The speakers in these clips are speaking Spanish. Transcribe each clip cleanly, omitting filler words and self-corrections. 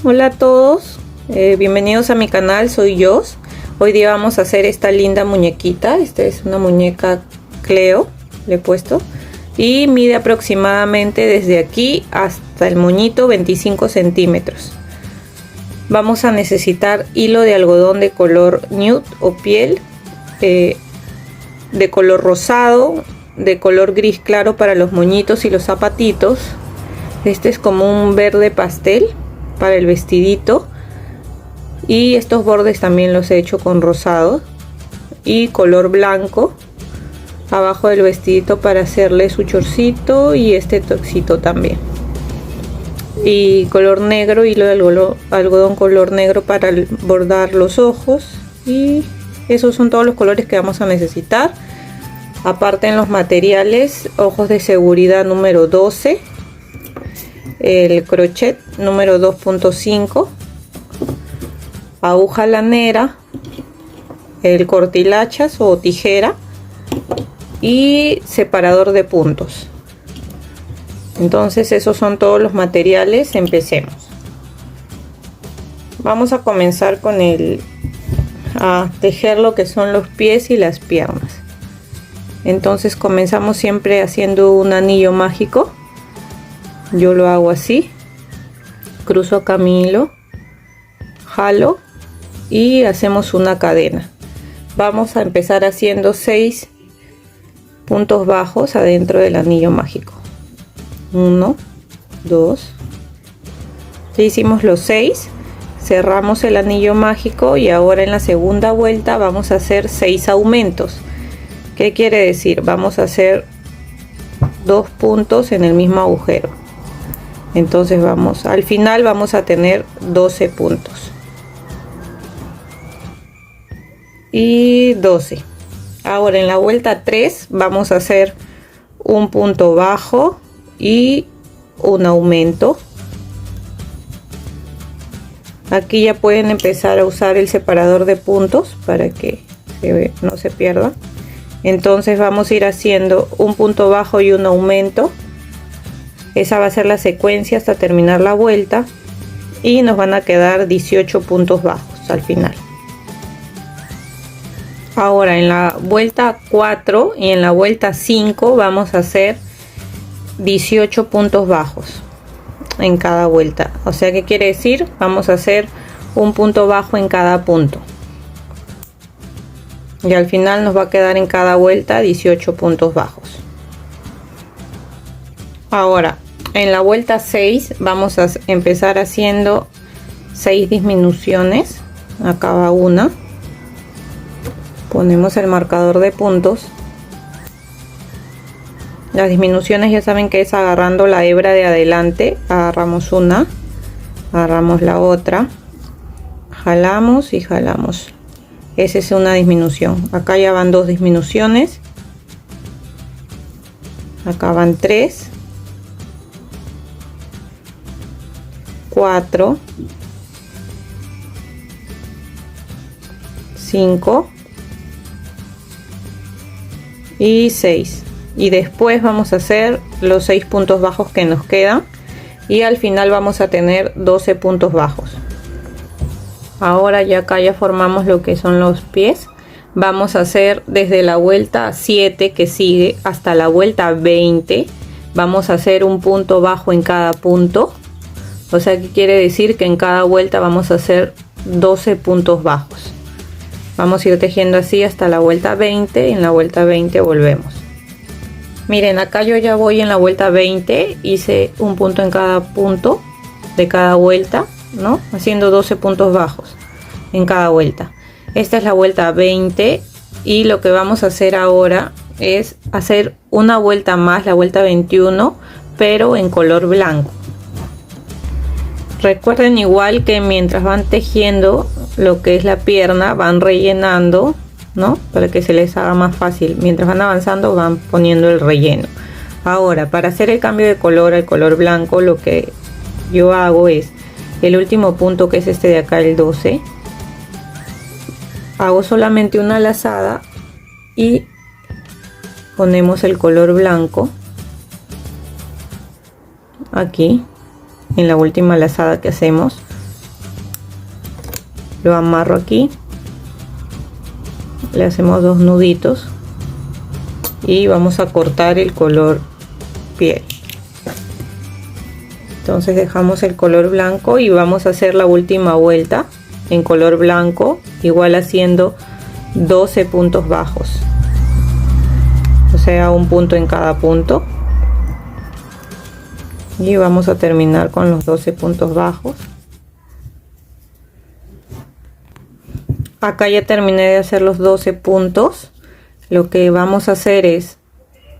Hola a todos, bienvenidos a mi canal, soy Jos. Hoy día vamos a hacer esta linda muñequita. Esta es una muñeca Cleo, le he puesto, y mide aproximadamente desde aquí hasta el moñito 25 centímetros. Vamos a necesitar hilo de algodón de color nude o piel, de color rosado, de color gris claro para los moñitos y los zapatitos. Este es como un verde pastel para el vestidito, y estos bordes también los he hecho con rosado, y color blanco abajo del vestidito para hacerle su chorcito y este toxito también, y color negro, hilo de algodón color negro para bordar los ojos. Y esos son todos los colores que vamos a necesitar. Aparte, en los materiales, ojos de seguridad número 12, el crochet número 2.5, aguja lanera, el cortilachas o tijera y separador de puntos. Entonces esos son todos los materiales. Empecemos. Vamos a comenzar con a tejer lo que son los pies y las piernas. Entonces comenzamos siempre haciendo un anillo mágico. Yo lo hago así, cruzo acá mi hilo, jalo y hacemos una cadena. Vamos a empezar haciendo 6 puntos bajos adentro del anillo mágico. 1, 2, ya hicimos los 6, cerramos el anillo mágico y ahora en la segunda vuelta vamos a hacer 6 aumentos. ¿Qué quiere decir? Vamos a hacer 2 puntos en el mismo agujero. Entonces al final vamos a tener 12 puntos y 12. Ahora en la vuelta 3 vamos a hacer un punto bajo y un aumento. Aquí ya pueden empezar a usar el separador de puntos para que no se pierda. Entonces vamos a ir haciendo un punto bajo y un aumento. Esa va a ser la secuencia hasta terminar la vuelta, y nos van a quedar 18 puntos bajos al final. Ahora en la vuelta 4 y en la vuelta 5 vamos a hacer 18 puntos bajos en cada vuelta. O sea, ¿qué quiere decir? Vamos a hacer un punto bajo en cada punto, y al final nos va a quedar en cada vuelta 18 puntos bajos. Ahora en la vuelta 6 vamos a empezar haciendo 6 disminuciones a cada una. Ponemos el marcador de puntos. Las disminuciones ya saben que es agarrando la hebra de adelante, agarramos una, agarramos la otra, jalamos y jalamos. Esa es una disminución. Acá ya van 2 disminuciones, acá van 3, 4, 5 y 6. Y después vamos a hacer los 6 puntos bajos que nos quedan, y al final vamos a tener 12 puntos bajos. Ahora ya acá ya formamos lo que son los pies. Vamos a hacer desde la vuelta 7 que sigue hasta la vuelta 20, vamos a hacer un punto bajo en cada punto. O sea, que quiere decir que en cada vuelta vamos a hacer 12 puntos bajos. Vamos a ir tejiendo así hasta la vuelta 20. En la vuelta 20 volvemos. Miren, acá yo ya voy en la vuelta 20, hice un punto en cada punto de cada vuelta, ¿no? Haciendo 12 puntos bajos en cada vuelta. Esta es la vuelta 20, y lo que vamos a hacer ahora es hacer una vuelta más, la vuelta 21, pero en color blanco. Recuerden igual que mientras van tejiendo lo que es la pierna, van rellenando, ¿no? Para que se les haga más fácil. Mientras van avanzando van poniendo el relleno. Ahora, para hacer el cambio de color al color blanco, lo que yo hago es el último punto, que es este de acá, el 12. Hago solamente una lazada y ponemos el color blanco aquí en la última lazada que hacemos. lo amarro aquí, le hacemos 2 nuditos y vamos a cortar el color piel. Entonces dejamos el color blanco y vamos a hacer la última vuelta en color blanco, igual haciendo 12 puntos bajos, o sea, un punto en cada punto, y vamos a terminar con los 12 puntos bajos. Acá ya terminé de hacer los 12 puntos. Lo que vamos a hacer es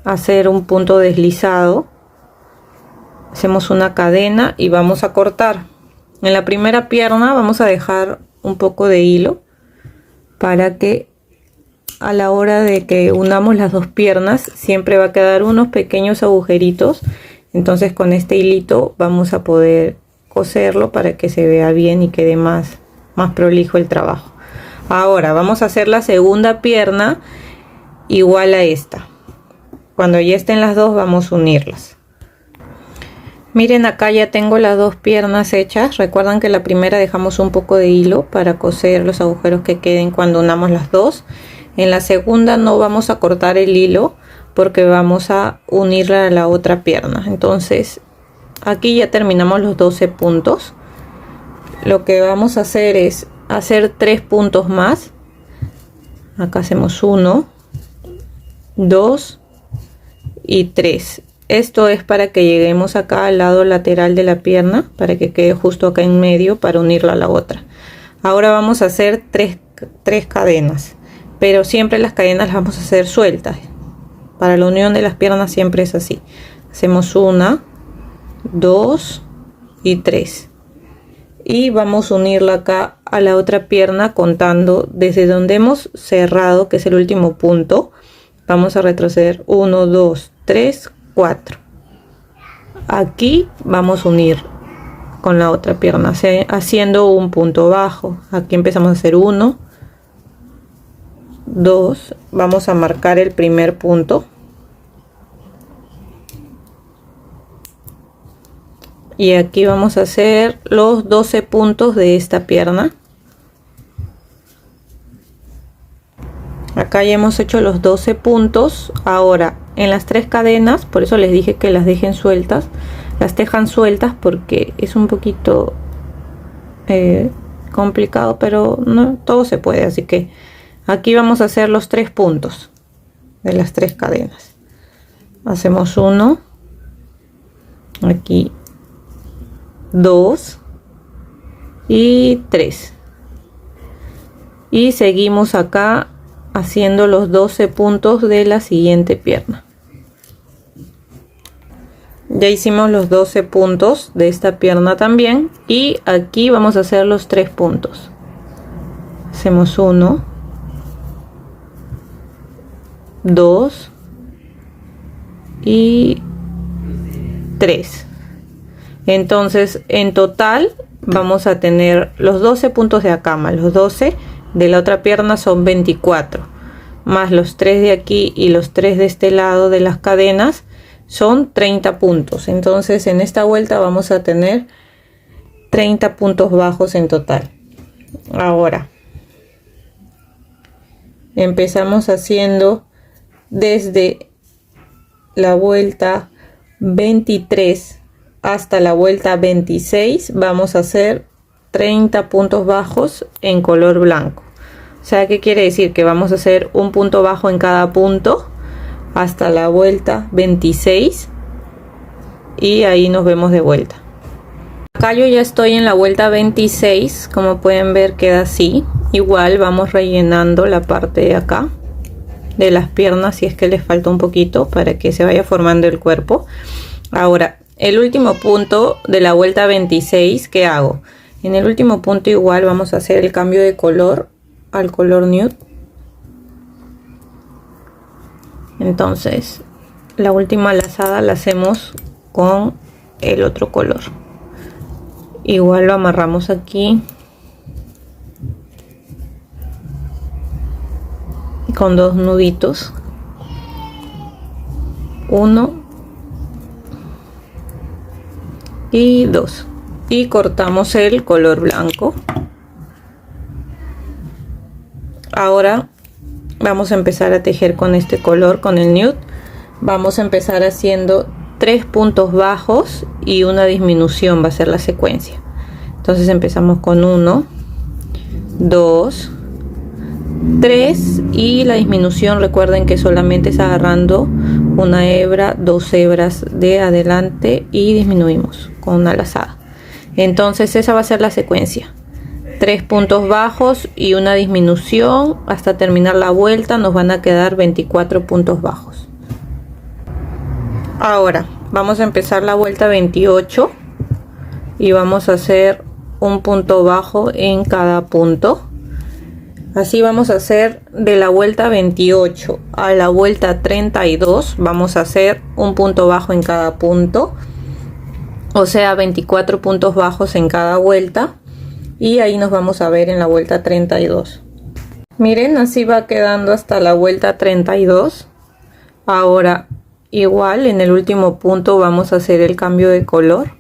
hacer un punto deslizado, hacemos una cadena y vamos a cortar. En la primera pierna vamos a dejar un poco de hilo para que a la hora de que unamos las dos piernas siempre va a quedar unos pequeños agujeritos. Entonces con este hilito vamos a poder coserlo para que se vea bien y quede más prolijo el trabajo. Ahora vamos a hacer la segunda pierna igual a esta. Cuando ya estén las dos vamos a unirlas. Miren, acá ya tengo las dos piernas hechas. Recuerdan que la primera dejamos un poco de hilo para coser los agujeros que queden cuando unamos las dos. En la segunda no vamos a cortar el hilo porque vamos a unirla a la otra pierna. Entonces aquí ya terminamos los 12 puntos. Lo que vamos a hacer es hacer 3 puntos más. Acá hacemos 1, 2 y 3. Esto es para que lleguemos acá al lado lateral de la pierna, para que quede justo acá en medio para unirla a la otra. Ahora vamos a hacer 3 cadenas, pero siempre las cadenas las vamos a hacer sueltas. Para la unión de las piernas siempre es así. Hacemos 1, 2 y 3. Y vamos a unirla acá a la otra pierna contando desde donde hemos cerrado, que es el último punto. Vamos a retroceder 1, 2, 3, 4. Aquí vamos a unir con la otra pierna haciendo un punto bajo. Aquí empezamos a hacer 1, 2, vamos a marcar el primer punto y aquí vamos a hacer los 12 puntos de esta pierna. Acá ya hemos hecho los 12 puntos. Ahora en las 3 cadenas, por eso les dije que las dejen sueltas, las dejan sueltas porque es un poquito complicado, pero no todo se puede. Así que aquí vamos a hacer los 3 puntos de las 3 cadenas. Hacemos 1, aquí 2 y 3, y seguimos acá haciendo los 12 puntos de la siguiente pierna. Ya hicimos los 12 puntos de esta pierna también, y aquí vamos a hacer los 3 puntos. Hacemos 1, 2 y 3. Entonces en total vamos a tener los 12 puntos de acá más los 12 de la otra pierna, son 24, más los 3 de aquí y los 3 de este lado de las cadenas, son 30 puntos. Entonces en esta vuelta vamos a tener 30 puntos bajos en total. Ahora empezamos haciendo desde la vuelta 23 hasta la vuelta 26. Vamos a hacer 30 puntos bajos en color blanco. O sea, ¿qué quiere decir? Que vamos a hacer un punto bajo en cada punto hasta la vuelta 26 y ahí nos vemos de vuelta. Acá yo ya estoy en la vuelta 26, como pueden ver queda así. Igual vamos rellenando la parte de acá de las piernas si es que les falta un poquito para que se vaya formando el cuerpo. Ahora el último punto de la vuelta 26, ¿qué hago? En el último punto igual vamos a hacer el cambio de color al color nude. Entonces la última lazada la hacemos con el otro color. Igual lo amarramos aquí con 2 nuditos, 1 y 2, y cortamos el color blanco Ahora vamos a empezar a tejer con este color, con el nude. Vamos a empezar haciendo 3 puntos bajos y una disminución, va a ser la secuencia. Entonces empezamos con 1, 2, 3 y la disminución, recuerden que solamente es agarrando una hebra, 2 hebras de adelante y disminuimos con una lazada. Entonces esa va a ser la secuencia: 3 puntos bajos y una disminución hasta terminar la vuelta. Nos van a quedar 24 puntos bajos. Ahora vamos a empezar la vuelta 28 y vamos a hacer un punto bajo en cada punto. Así vamos a hacer de la vuelta 28 a la vuelta 32. Vamos a hacer un punto bajo en cada punto, o sea 24 puntos bajos en cada vuelta, y ahí nos vamos a ver en la vuelta 32. Miren, así va quedando hasta la vuelta 32. Ahora igual en el último punto vamos a hacer el cambio de color.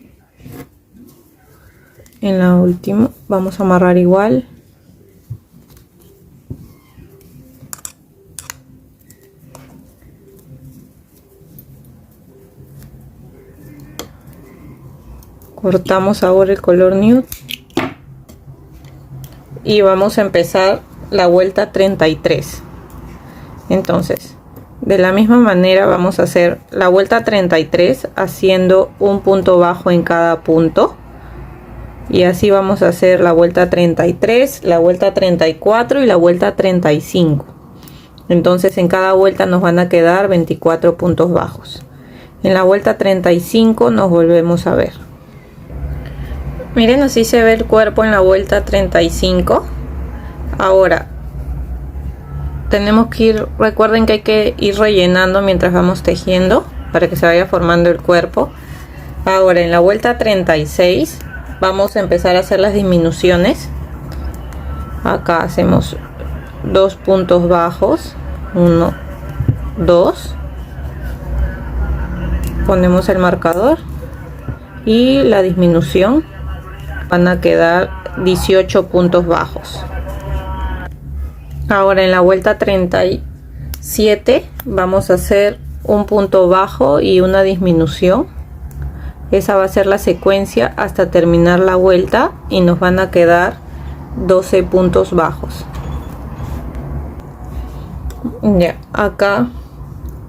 En la última vamos a amarrar igual. Cortamos ahora el color nude y vamos a empezar la vuelta 33. Entonces de la misma manera vamos a hacer la vuelta 33 haciendo un punto bajo en cada punto, y así vamos a hacer la vuelta 33, la vuelta 34 y la vuelta 35. Entonces en cada vuelta nos van a quedar 24 puntos bajos. En la vuelta 35 nos volvemos a ver. Miren, así se ve el cuerpo en la vuelta 35. Ahora tenemos que ir, recuerden que hay que ir rellenando mientras vamos tejiendo para que se vaya formando el cuerpo. Ahora en la vuelta 36 vamos a empezar a hacer las disminuciones. Acá hacemos 2 puntos bajos, 1, 2, ponemos el marcador y la disminución. Van a quedar 18 puntos bajos. Ahora en la vuelta 37 vamos a hacer un punto bajo y una disminución. Esa va a ser la secuencia hasta terminar la vuelta y nos van a quedar 12 puntos bajos. Ya, acá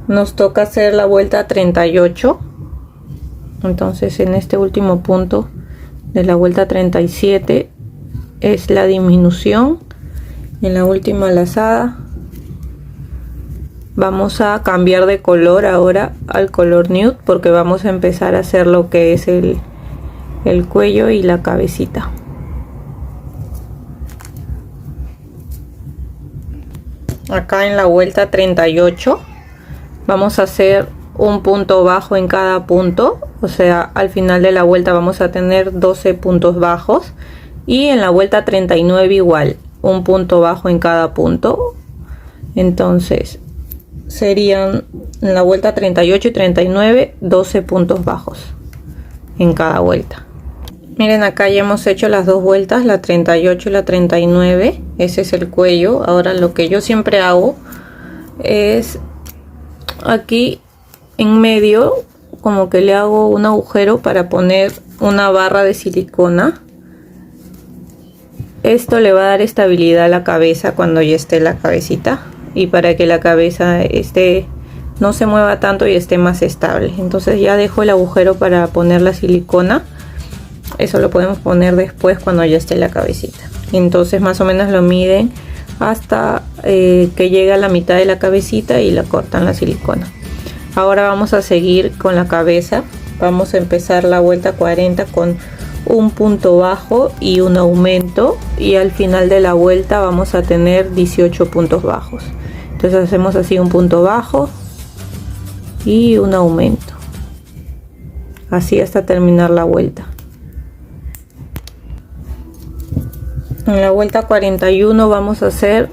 nos toca hacer la vuelta 38. Entonces en este último punto de la vuelta 37 es la disminución. En la última lazada vamos a cambiar de color ahora al color nude, porque vamos a empezar a hacer lo que es el cuello y la cabecita. Acá en la vuelta 38 vamos a hacer un punto bajo en cada punto, o sea al final de la vuelta vamos a tener 12 puntos bajos, y en la vuelta 39 igual un punto bajo en cada punto. Entonces serían en la vuelta 38 y 39 12 puntos bajos en cada vuelta. Miren, acá ya hemos hecho las dos vueltas, la 38 y la 39. Ese es el cuello. Ahora lo que yo siempre hago es aquí en medio como que le hago un agujero para poner una barra de silicona. Esto le va a dar estabilidad a la cabeza cuando ya esté la cabecita, y para que la cabeza no se mueva tanto y esté más estable. Entonces ya dejo el agujero para poner la silicona. Eso lo podemos poner después cuando ya esté la cabecita. Entonces más o menos lo miden hasta que llegue a la mitad de la cabecita y la cortan la silicona. Ahora vamos a seguir con la cabeza. Vamos a empezar la vuelta 40 con un punto bajo y un aumento, y al final de la vuelta vamos a tener 18 puntos bajos. Entonces hacemos así un punto bajo y un aumento, así hasta terminar la vuelta. En la vuelta 41 vamos a hacer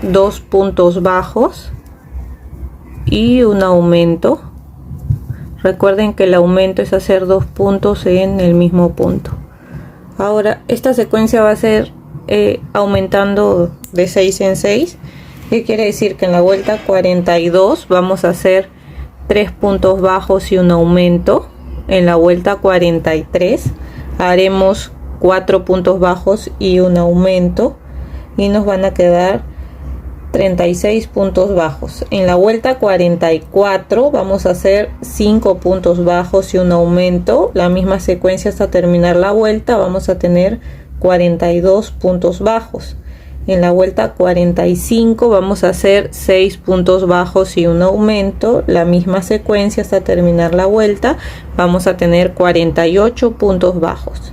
2 puntos bajos y un aumento. Recuerden que el aumento es hacer 2 puntos en el mismo punto. Ahora esta secuencia va a ser aumentando de 6 en 6. ¿Qué quiere decir? Que en la vuelta 42 vamos a hacer 3 puntos bajos y un aumento. En la vuelta 43 haremos 4 puntos bajos y un aumento, y nos van a quedar 36 puntos bajos. En la vuelta 44 vamos a hacer 5 puntos bajos y un aumento, la misma secuencia hasta terminar la vuelta. Vamos a tener 42 puntos bajos. En la vuelta 45 vamos a hacer 6 puntos bajos y un aumento, la misma secuencia hasta terminar la vuelta. Vamos a tener 48 puntos bajos.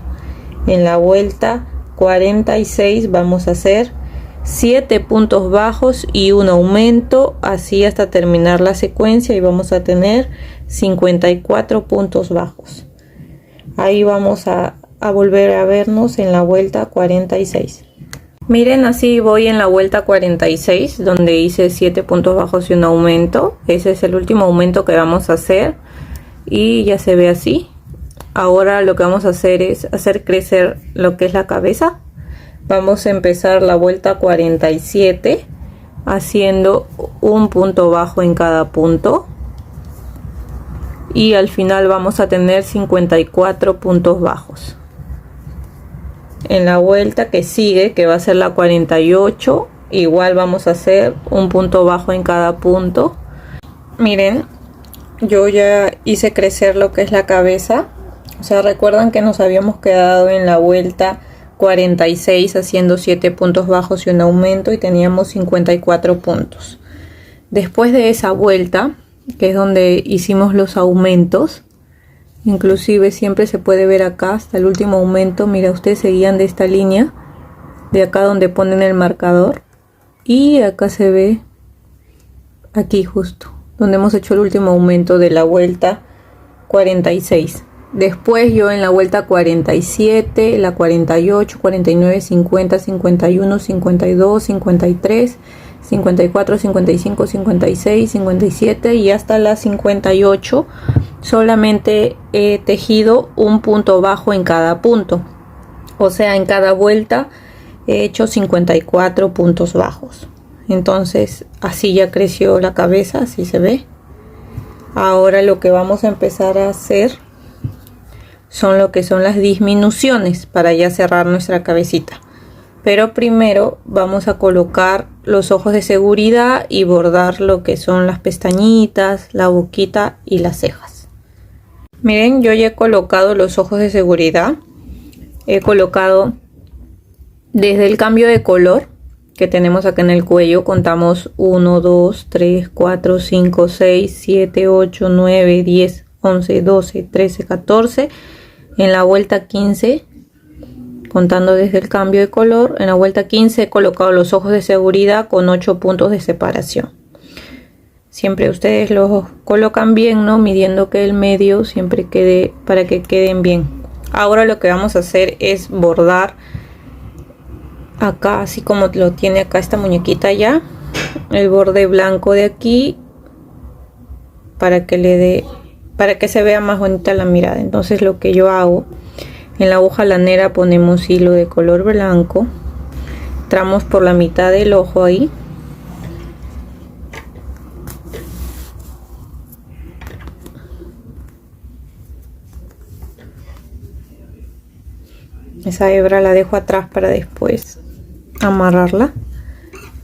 En la vuelta 46 vamos a hacer 7 puntos bajos y un aumento, así hasta terminar la secuencia, y vamos a tener 54 puntos bajos. Ahí vamos a volver a vernos en la vuelta 46. Miren, así voy en la vuelta 46, donde hice 7 puntos bajos y un aumento. Ese es el último aumento que vamos a hacer y ya se ve así. Ahora lo que vamos a hacer es hacer crecer lo que es la cabeza. Vamos a empezar la vuelta 47 haciendo un punto bajo en cada punto, y al final vamos a tener 54 puntos bajos. En la vuelta que sigue, que va a ser la 48, igual vamos a hacer un punto bajo en cada punto. Miren, yo ya hice crecer lo que es la cabeza. O sea, recuerdan que nos habíamos quedado en la vuelta 46 haciendo 7 puntos bajos y un aumento, y teníamos 54 puntos. Después de esa vuelta, que es donde hicimos los aumentos, inclusive siempre se puede ver acá hasta el último aumento. Mira, ustedes se guían de esta línea de acá donde ponen el marcador, y acá se ve, aquí justo donde hemos hecho el último aumento de la vuelta 46. Después yo en la vuelta 47, la 48, 49, 50, 51, 52, 53, 54, 55, 56, 57 y hasta la 58 solamente he tejido un punto bajo en cada punto. O sea, en cada vuelta he hecho 54 puntos bajos. Entonces así ya creció la cabeza, así se ve. Ahora lo que vamos a empezar a hacer son lo que son las disminuciones para ya cerrar nuestra cabecita. Pero primero vamos a colocar los ojos de seguridad y bordar lo que son las pestañitas, la boquita y las cejas. Miren, yo ya he colocado los ojos de seguridad. He colocado desde el cambio de color que tenemos acá en el cuello. Contamos 1, 2, 3, 4, 5, 6, 7, 8, 9, 10, 11, 12, 13, 14. En la vuelta 15, contando desde el cambio de color, en la vuelta 15 he colocado los ojos de seguridad con 8 puntos de separación. Siempre ustedes los colocan bien, ¿no? Midiendo que el medio siempre quede, para que queden bien. Ahora lo que vamos a hacer es bordar acá, así como lo tiene acá esta muñequita ya, el borde blanco de aquí, para que le dé, para que se vea más bonita la mirada. Entonces lo que yo hago, en la aguja lanera ponemos hilo de color blanco, entramos por la mitad del ojo ahí, esa hebra la dejo atrás para después amarrarla.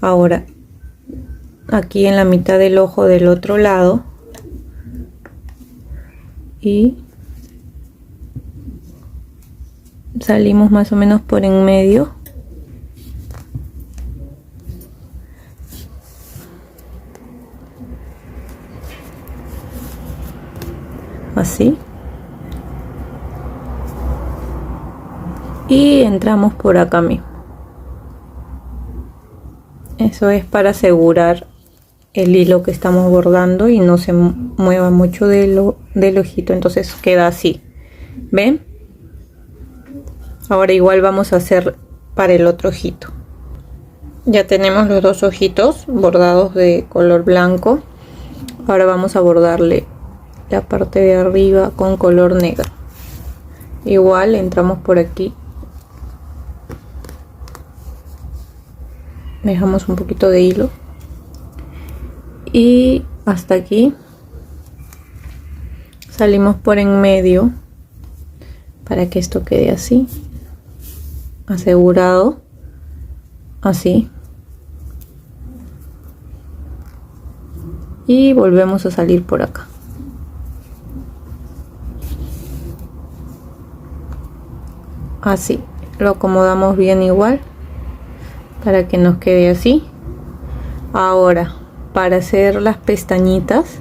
Ahora aquí en la mitad del ojo del otro lado, y salimos más o menos por en medio, así, y entramos por acá mismo. Eso es para asegurar el hilo que estamos bordando y no se mueva mucho del ojito. Entonces queda así, ¿ven? Ahora igual vamos a hacer para el otro ojito. Ya tenemos los dos ojitos bordados de color blanco. Ahora vamos a bordarle la parte de arriba con color negro. Igual entramos por aquí dejamos un poquito de hilo y hasta aquí salimos por en medio para que esto quede así, asegurado, así, y volvemos a salir por acá. Así lo acomodamos bien igual para que nos quede así. Ahora, para hacer las pestañitas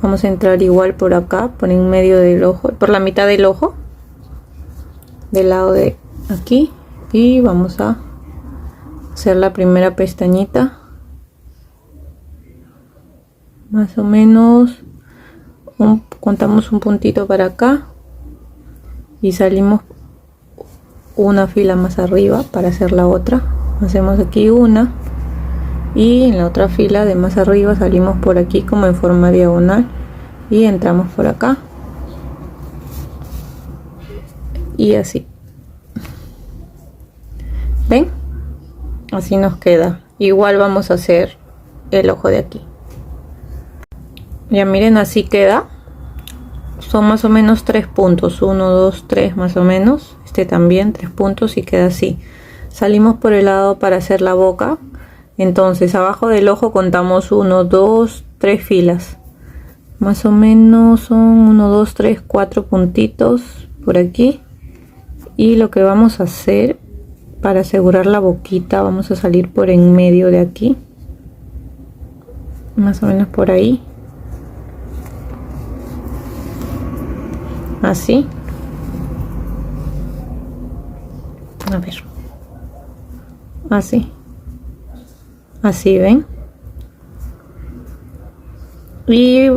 vamos a entrar igual por acá, por en medio del ojo, por la mitad del ojo, del lado de aquí, y vamos a hacer la primera pestañita, más o menos contamos un puntito para acá y salimos una fila más arriba para hacer la otra. Hacemos aquí una y en la otra fila de más arriba salimos por aquí como en forma diagonal y entramos por acá y así. ¿Ven? Así nos queda. Igual vamos a hacer el ojo de aquí. Ya miren, así queda. Son más o menos 3 puntos, 1, 2, 3 más o menos. Este también 3 puntos y queda así. Salimos por el lado para hacer la boca. Entonces abajo del ojo contamos 1, 2, 3 filas. Más o menos son 1, 2, 3, 4 puntitos por aquí. Y lo que vamos a hacer para asegurar la boquita, vamos a salir por en medio de aquí. Más o menos por ahí. Así. A ver. Así. Así, ¿ven? Y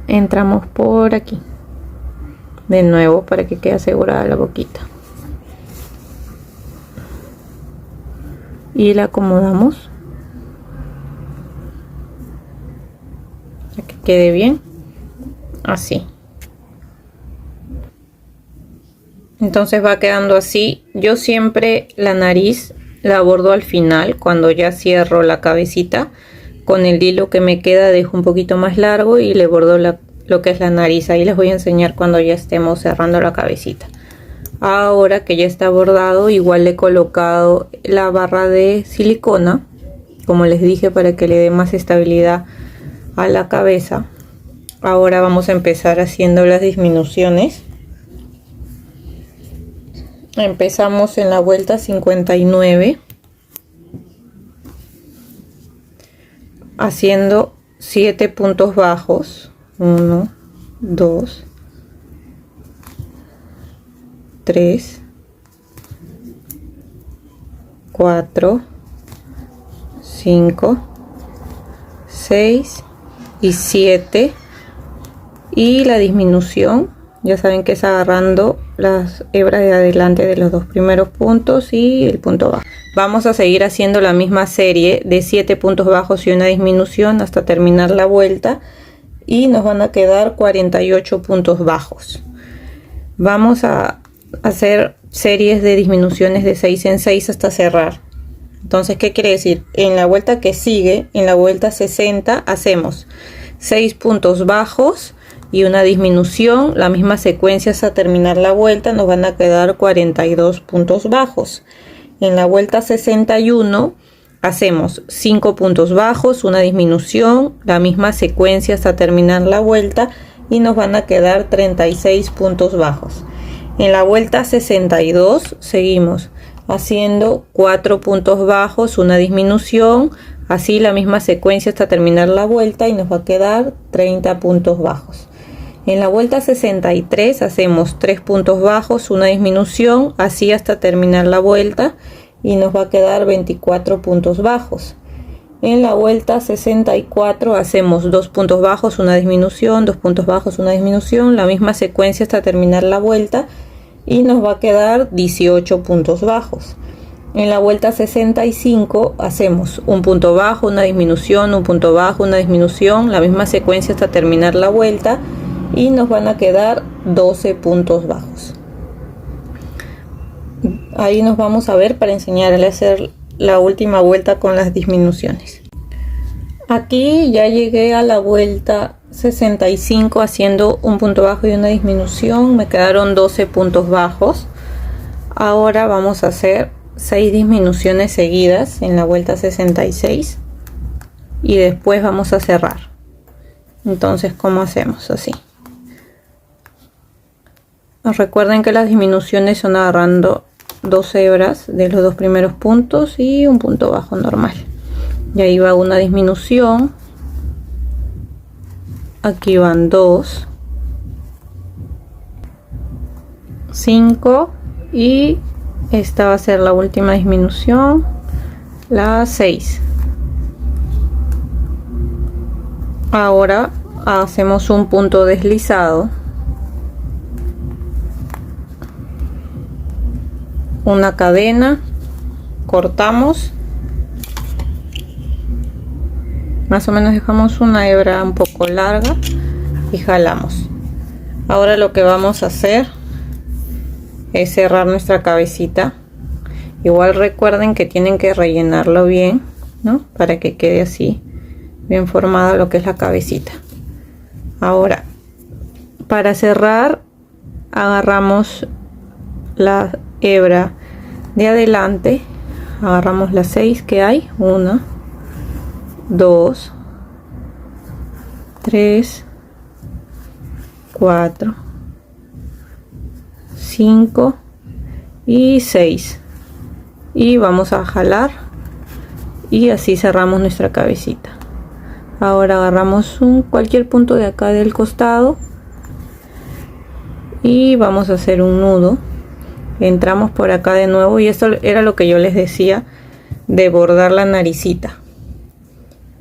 entramos por aquí. De nuevo para que quede asegurada la boquita. Y la acomodamos. Para que quede bien. Así. Entonces va quedando así. Yo siempre la nariz la bordo al final, cuando ya cierro la cabecita. Con el hilo que me queda dejo un poquito más largo y le bordo lo que es la nariz. Ahí les voy a enseñar cuando ya estemos cerrando la cabecita. Ahora que ya está bordado, igual le he colocado la barra de silicona, como les dije, para que le dé más estabilidad a la cabeza. Ahora vamos a empezar haciendo las disminuciones. Empezamos en la vuelta 59 haciendo 7 puntos bajos. 1, 2, 3, 4, 5, 6 y 7. Y la disminución, ya saben que es agarrando las hebras de adelante de los dos primeros puntos y el punto bajo. Vamos a seguir haciendo la misma serie de 7 puntos bajos y una disminución hasta terminar la vuelta y nos van a quedar 48 puntos bajos. Vamos a hacer series de disminuciones de 6 en 6 hasta cerrar. Entonces, ¿qué quiere decir? En la vuelta que sigue, en la vuelta 60, hacemos 6 puntos bajos y una disminución, la misma secuencia hasta terminar la vuelta, nos van a quedar 42 puntos bajos. En la vuelta 61 hacemos 5 puntos bajos, una disminución, la misma secuencia hasta terminar la vuelta y nos van a quedar 36 puntos bajos. En la vuelta 62 seguimos haciendo 4 puntos bajos, una disminución, así la misma secuencia hasta terminar la vuelta y nos va a quedar 30 puntos bajos. En la vuelta 63 hacemos 3 puntos bajos, una disminución, así hasta terminar la vuelta y nos va a quedar 24 puntos bajos. En la vuelta 64 hacemos 2 puntos bajos, una disminución, 2 puntos bajos, una disminución, la misma secuencia hasta terminar la vuelta y nos va a quedar 18 puntos bajos. En la vuelta 65 hacemos un punto bajo, una disminución, un punto bajo, una disminución, la misma secuencia hasta terminar la vuelta y nos van a quedar 12 puntos bajos. Ahí nos vamos a ver para enseñarle a hacer la última vuelta con las disminuciones. Aquí ya llegué a la vuelta 65 haciendo un punto bajo y una disminución. Me quedaron 12 puntos bajos. Ahora vamos a hacer 6 disminuciones seguidas en la vuelta 66 y después vamos a cerrar. Entonces, ¿cómo hacemos? Así. Recuerden que las disminuciones son agarrando 2 hebras de los dos primeros puntos y un punto bajo normal. Y ahí va una disminución. Aquí van 2, 5 y esta va a ser la última disminución, la 6. Ahora hacemos un punto deslizado, una cadena, cortamos, más o menos dejamos una hebra un poco larga y jalamos. Ahora lo que vamos a hacer es cerrar nuestra cabecita. Igual recuerden que tienen que rellenarlo bien, ¿no? Para que quede así bien formada lo que es la cabecita. Ahora, para cerrar, agarramos la hebra de adelante, agarramos las 6 que hay, 1, 2, 3, 4, 5 y 6, y vamos a jalar y así cerramos nuestra cabecita. Ahora agarramos cualquier punto de acá del costado y vamos a hacer un nudo. Entramos por acá de nuevo y esto era lo que yo les decía de bordar la naricita.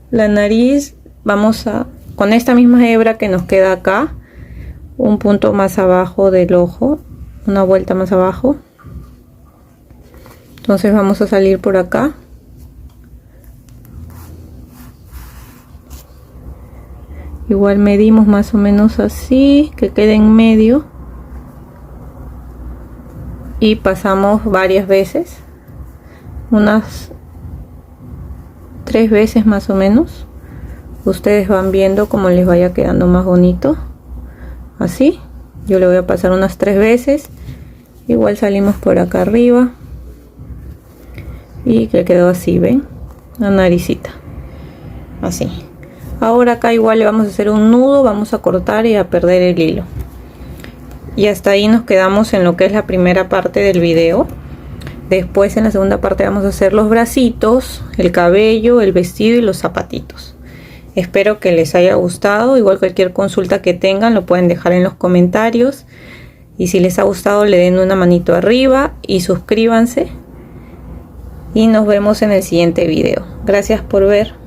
La nariz vamos a, con esta misma hebra que nos queda acá, un punto más abajo del ojo, una vuelta más abajo. Entonces vamos a salir por acá. Igual medimos más o menos así, que quede en medio. Y pasamos varias veces, unas 3 veces más o menos. Ustedes van viendo cómo les vaya quedando más bonito. Así, yo le voy a pasar unas 3 veces. Igual salimos por acá arriba. Y que quedó así, ¿ven? La naricita. Así. Ahora acá igual le vamos a hacer un nudo, vamos a cortar y a perder el hilo. Y hasta ahí nos quedamos en lo que es la primera parte del video. Después en la segunda parte vamos a hacer los bracitos, el cabello, el vestido y los zapatitos. Espero que les haya gustado. Igual cualquier consulta que tengan lo pueden dejar en los comentarios. Y si les ha gustado le den una manito arriba y suscríbanse. Y nos vemos en el siguiente video. Gracias por ver.